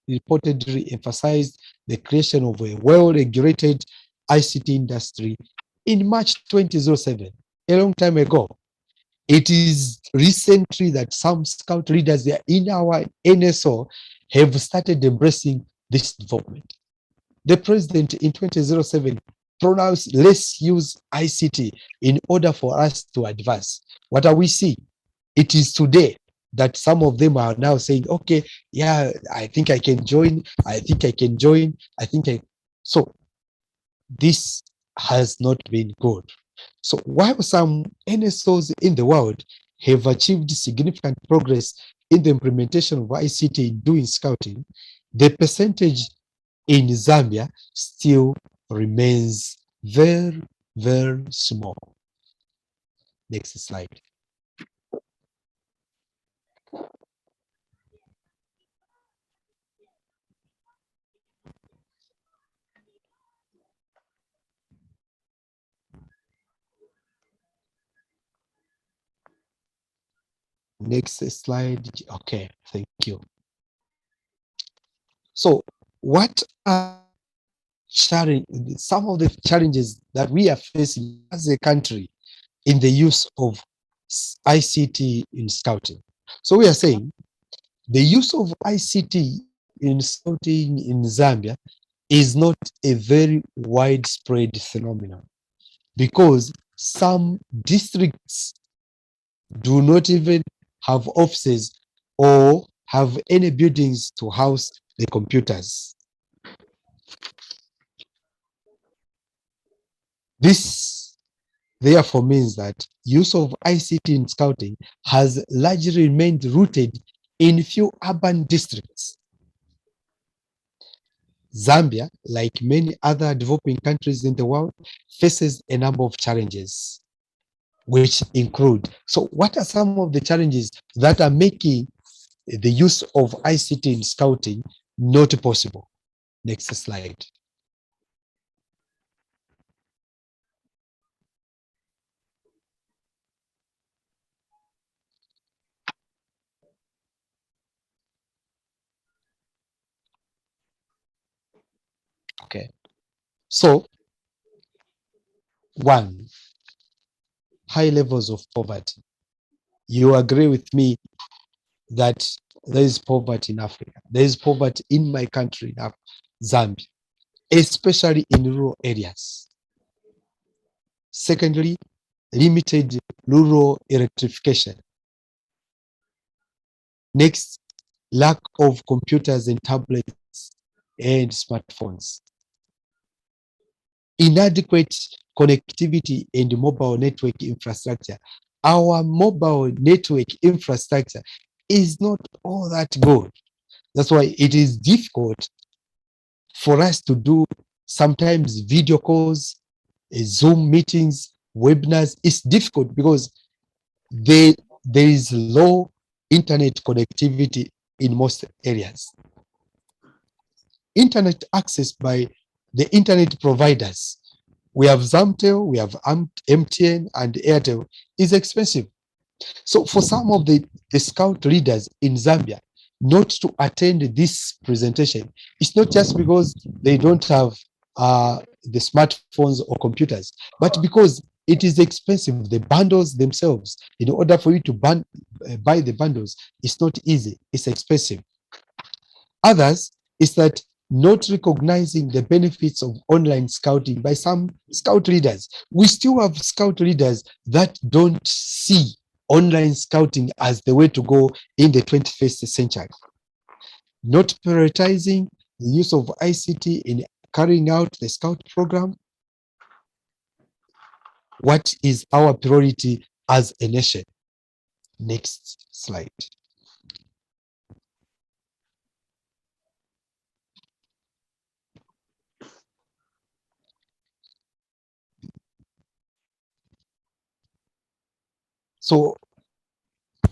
reportedly emphasized the creation of a well-regulated ICT industry in March 2007, a long time ago. It is recently that some scout leaders in our NSO have started embracing this development. The president in 2007 pronounced, let's use ICT in order for us to advance. What are we seeing? It is today that some of them are now saying, okay, yeah, I think I can join. I think I can join. So this has not been good. So while some NSOs in the world have achieved significant progress in the implementation of ICT in doing scouting, the percentage in Zambia still remains very, very small. Next slide. Next slide. Okay, thank you. So what are some of the challenges that we are facing as a country in the use of ICT in scouting? So we are saying the use of ICT in scouting in Zambia is not a very widespread phenomenon because some districts do not even have offices or have any buildings to house the computers. This therefore means that use of ICT in scouting has largely remained rooted in few urban districts. Zambia, like many other developing countries in the world, faces a number of challenges, which include, so what are some of the challenges that are making the use of ICT in scouting not possible? Next slide. Okay. So, one, high levels of poverty. You agree with me that there is poverty in Africa. There is poverty in my country, Zambia, especially in rural areas. Secondly, limited rural electrification. Next, lack of computers and tablets and smartphones. Inadequate connectivity and mobile network infrastructure. Our mobile network infrastructure is not all that good. That's why it is difficult for us to do sometimes video calls, Zoom meetings, webinars. It's difficult because there is low internet connectivity in most areas. Internet access by the internet providers, we have Zamtel, we have MTN and Airtel, is expensive. So for some of the scout leaders in Zambia not to attend this presentation, it's not just because they don't have the smartphones or computers, but because it is expensive. The bundles themselves, in order for you to buy the bundles, it's not easy, it's expensive. Others is that not recognizing the benefits of online scouting by some scout leaders. We still have scout leaders that don't see online scouting as the way to go in the 21st century. Not prioritizing the use of ICT in carrying out the scout program. What is our priority as a nation? Next slide. So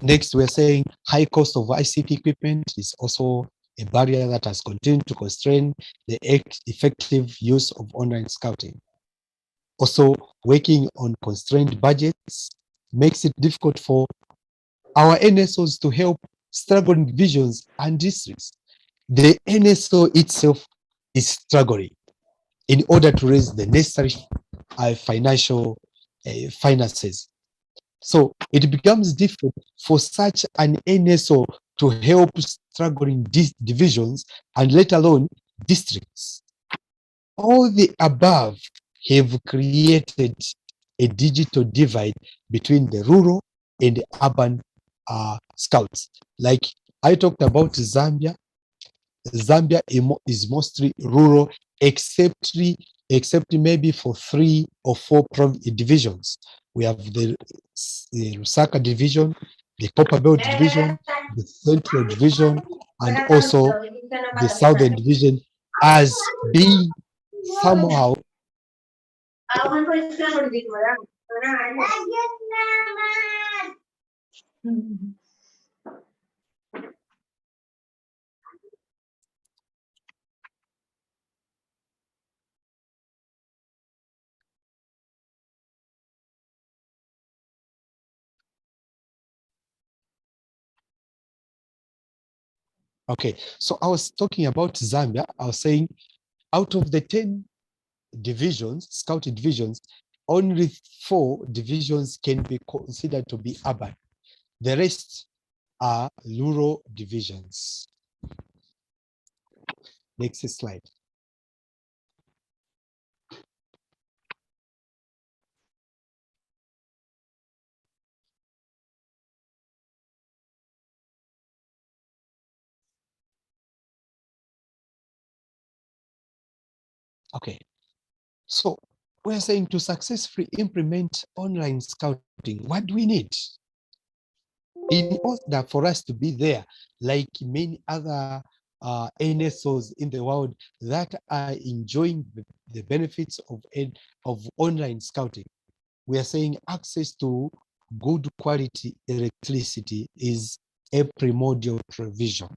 next, we're saying high cost of ICT equipment is also a barrier that has continued to constrain the effective use of online scouting. Also, working on constrained budgets makes it difficult for our NSOs to help struggling divisions and districts. The NSO itself is struggling in order to raise the necessary financial finances. So it becomes difficult for such an NSO to help struggling divisions and let alone districts. All the above have created a digital divide between the rural and the urban scouts. Like I talked about Zambia. Zambia is mostly rural, except maybe for 3 or 4 divisions. We have the Lusaka division, the Copper Belt division, the Central division, and also the Southern division as being somehow. Okay, so I was talking about Zambia. I was saying out of the 10 divisions, scouted divisions, only 4 divisions can be considered to be urban. The rest are rural divisions. Next slide. Okay, so we're saying to successfully implement online scouting, what do we need? In order for us to be there, like many other NSOs in the world that are enjoying the benefits of online scouting, we are saying access to good quality electricity is a primordial provision.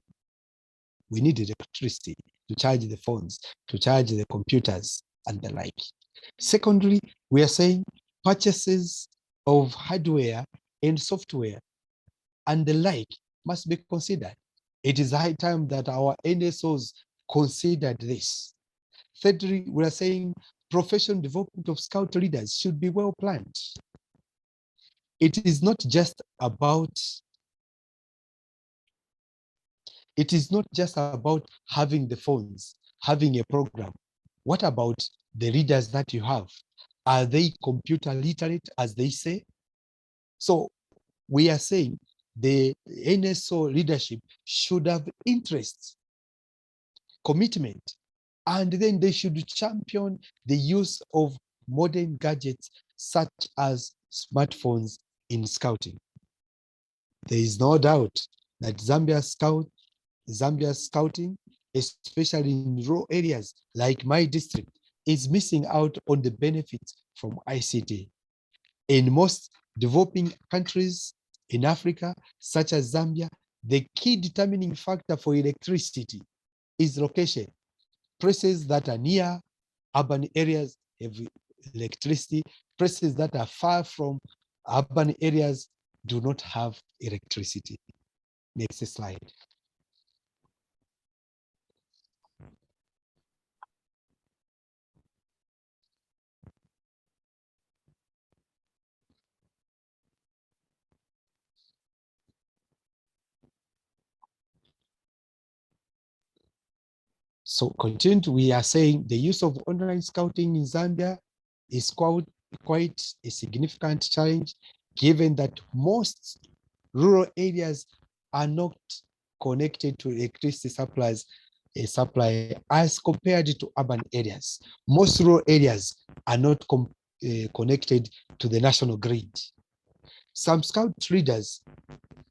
We need electricity to charge the phones, to charge the computers, and the like. Secondly, we are saying purchases of hardware and software and the like must be considered. It is high time that our NSOs considered this. Thirdly, we are saying professional development of scout leaders should be well planned. It is not just about having the phones, having a program. What about the leaders that you have? Are they computer literate, as they say? So we are saying the NSO leadership should have interest, commitment, and then they should champion the use of modern gadgets such as smartphones in scouting. There is no doubt that Zambia's scouting, especially in rural areas like my district, is missing out on the benefits from ICT. In most developing countries in Africa, such as Zambia, the key determining factor for electricity is location. Places that are near urban areas have electricity. Places that are far from urban areas do not have electricity. Next slide. So continue, we are saying the use of online scouting in Zambia is quite a significant challenge, given that most rural areas are not connected to electricity supply as compared to urban areas. Most rural areas are not connected to the national grid. Some scout leaders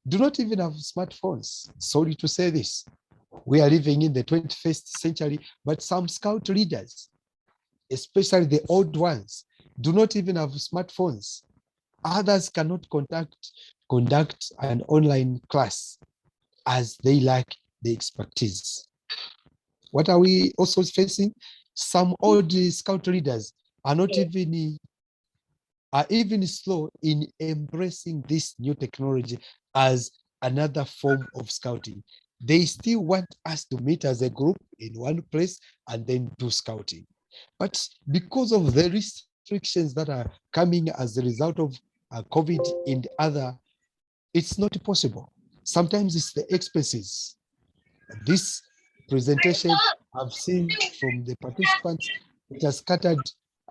do not even have smartphones. Sorry to say this. We are living in the 21st century, but some scout leaders, especially the old ones, do not even have smartphones. Others cannot conduct an online class as they lack the expertise. What are we also facing? Some old scout leaders are not even slow in embracing this new technology as another form of scouting. They still want us to meet as a group in one place and then do scouting. But because of the restrictions that are coming as a result of COVID and other, it's not possible. Sometimes it's the expenses. This presentation I've seen from the participants, it has scattered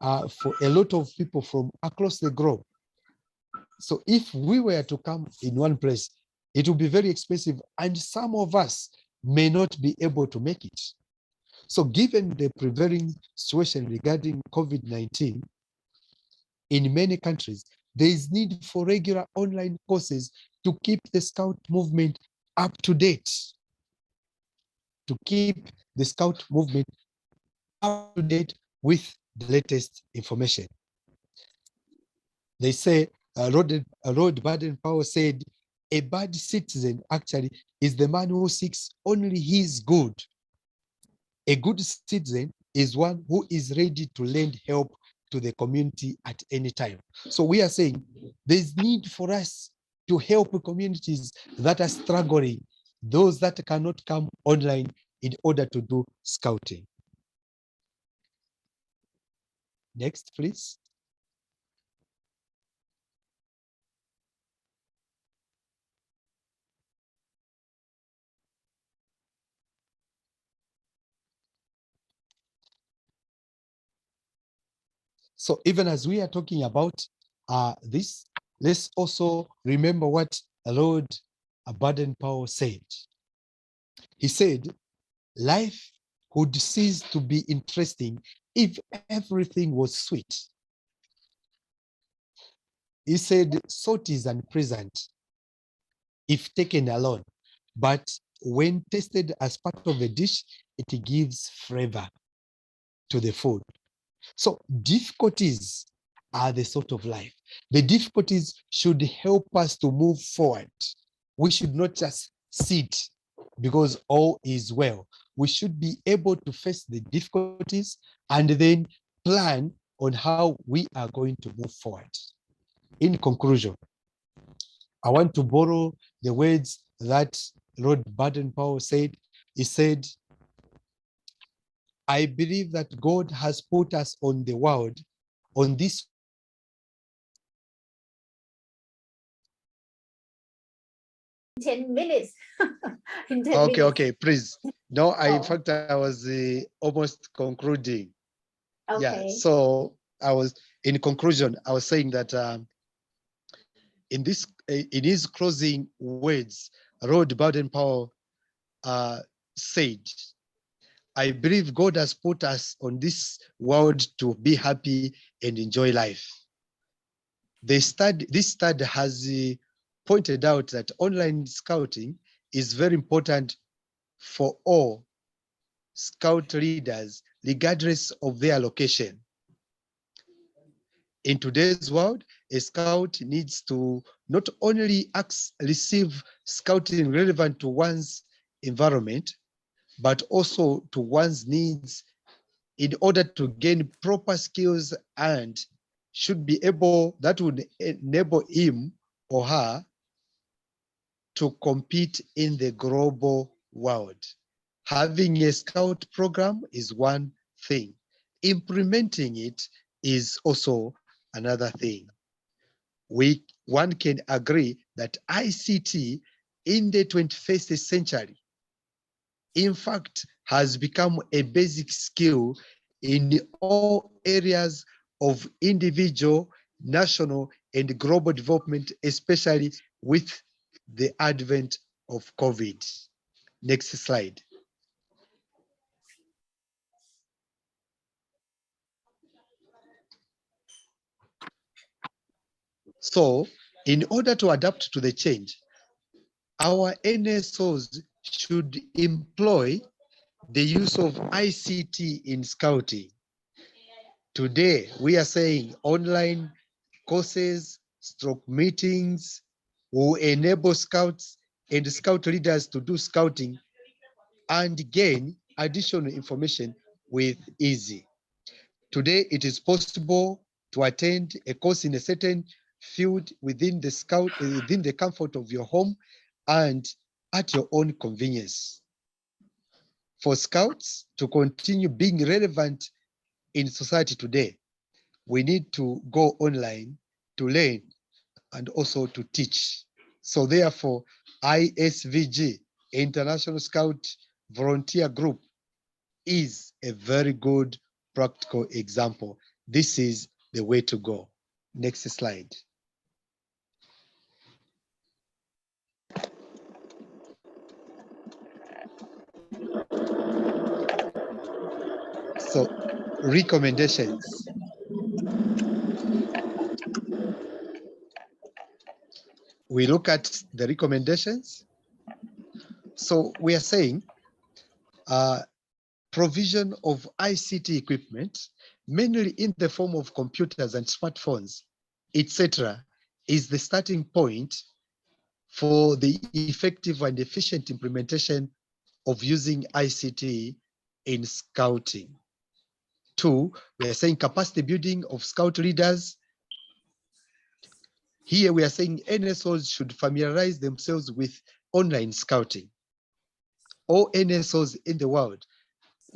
for a lot of people from across the globe. So if we were to come in one place, it would be very expensive, and some of us may not be able to make it. So given the prevailing situation regarding COVID-19, in many countries, there is need for regular online courses to keep the Scout movement up to date, to keep the Scout movement up to date with the latest information. They say, Lord Baden-Powell said, a bad citizen actually is the man who seeks only his good. A good citizen is one who is ready to lend help to the community at any time. So we are saying there's need for us to help communities that are struggling, those that cannot come online in order to do scouting. Next, please. So even as we are talking about this, let's also remember what Lord Baden-Powell said. He said, life would cease to be interesting if everything was sweet. He said, salt is unpleasant if taken alone, but when tasted as part of a dish, it gives flavor to the food. So difficulties are the sort of life. The difficulties should help us to move forward. We should not just sit because all is well. We should be able to face the difficulties and then plan on how we are going to move forward. In conclusion, I want to borrow the words that Lord Baden-Powell said. He said, I believe that God has put us on the world, on this. $10 minutes. In 10 Okay, minutes. okay, please. No, in fact, I was almost concluding. Okay. Yeah, so I was, in conclusion, I was saying that in his closing words, Lord Baden-Powell said, I believe God has put us on this world to be happy and enjoy life. This study has pointed out that online scouting is very important for all scout leaders, regardless of their location. In today's world, a scout needs to not only receive scouting relevant to one's environment, but also to one's needs in order to gain proper skills, and should be able, that would enable him or her to compete in the global world. Having a scout program is one thing. Implementing it is also another thing. One can agree that ICT in the 21st century, in fact, has become a basic skill in all areas of individual, national, and global development, especially with the advent of COVID. Next slide. So, in order to adapt to the change, our NSOs should employ the use of ICT in scouting. Today, we are saying online courses stroke meetings, will enable scouts and scout leaders to do scouting and gain additional information with ease. Today, it is possible to attend a course in a certain field within the comfort of your home and at your own convenience. For scouts to continue being relevant in society today, we need to go online to learn and also to teach. So therefore, ISVG, International Scout Volunteer Group, is a very good practical example. This is the way to go. Next slide. So, recommendations. We look at the recommendations. So we are saying provision of ICT equipment, mainly in the form of computers and smartphones, etc., is the starting point for the effective and efficient implementation of using ICT in scouting. 2, we are saying capacity building of scout leaders. Here we are saying NSOs should familiarize themselves with online scouting. All NSOs in the world,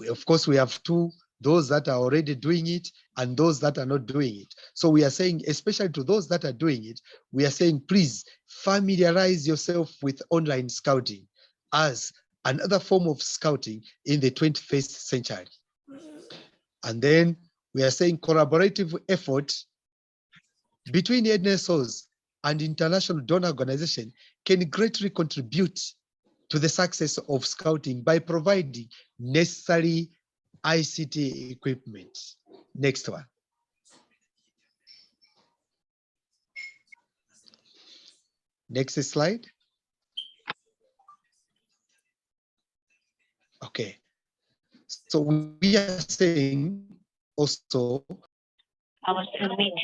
of course, we have 2, those that are already doing it and those that are not doing it. So we are saying, especially to those that are doing it, we are saying, please familiarize yourself with online scouting as another form of scouting in the 21st century. And then we are saying collaborative effort between NSOs and international donor organizations can greatly contribute to the success of scouting by providing necessary ICT equipment. Next one. Next slide. Okay. So we are saying also